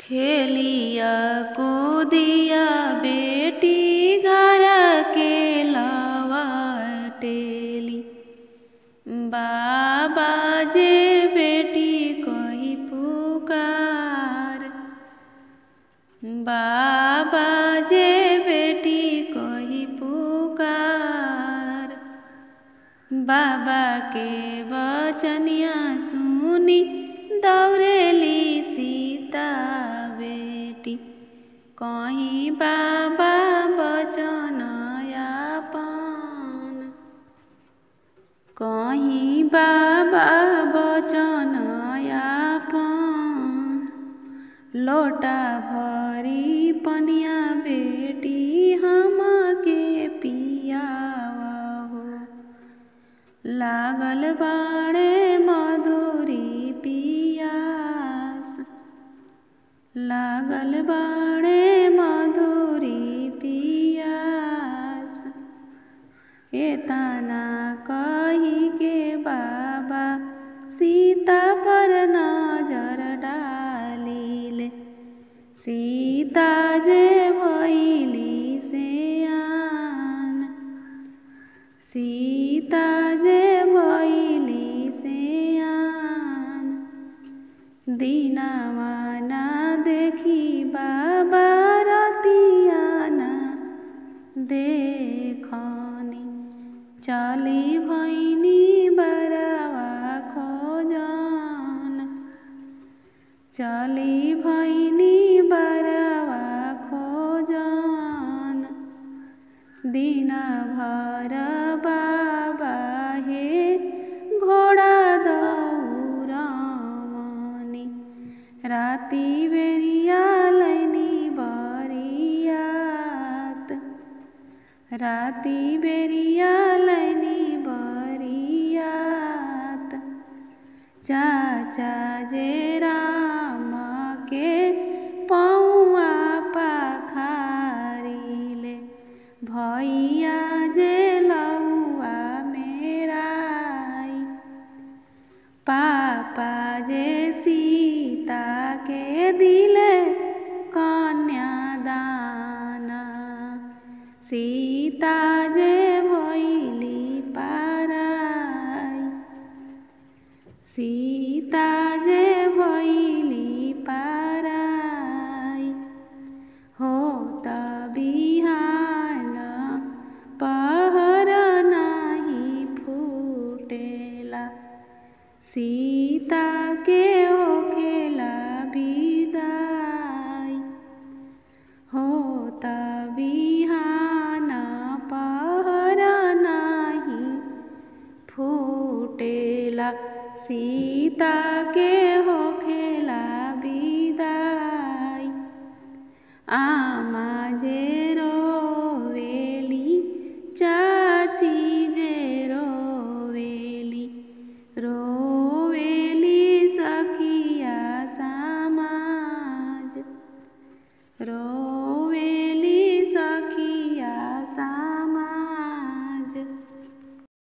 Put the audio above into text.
खेलिया कूदिया बेटी घर के लवटेली। बाबा जे बेटी कही पुकार, बाबा जे बेटी कही पुकार। बाबा के बचनिया सुनी दौड़ेली सीता बेटी। कहीं बाबा बचन आपन, कहीं बाबा बचन आपन। लोटा भरी पनिया बेटी हमके पियावहो। लागल बाड़े मधुरी पियास, लागल बाड़े मधुरी पियास। एतना कही के बाबा सीता पर नजर डालिले। सीता जे भइली सेयान, सीता जे भइली सेयान। दिनवा ना देखी बाबा रतिया ना देखनी। चली भइनी बरवा खोजन, चली भइनी बरवा खोजन। दिन भर बाबा हे घोड़ा दौड़वनी। राति बेरिया लैनी बरियात, राति बेरिया लैनी बरियात। चाचा जे राम के पौआ पखारिले। भैया जे लौआ मेराई, पापा जे सीता के दिले कन्यादान। सीता जे भइली पराई, सीता जे भइली पराई। होत बिहान पहर नाही फूटेला। सीता के होखेला विदाई। होत बिहान पहर नाही फूटेला। सीता के होखेला विदाई। आमा जे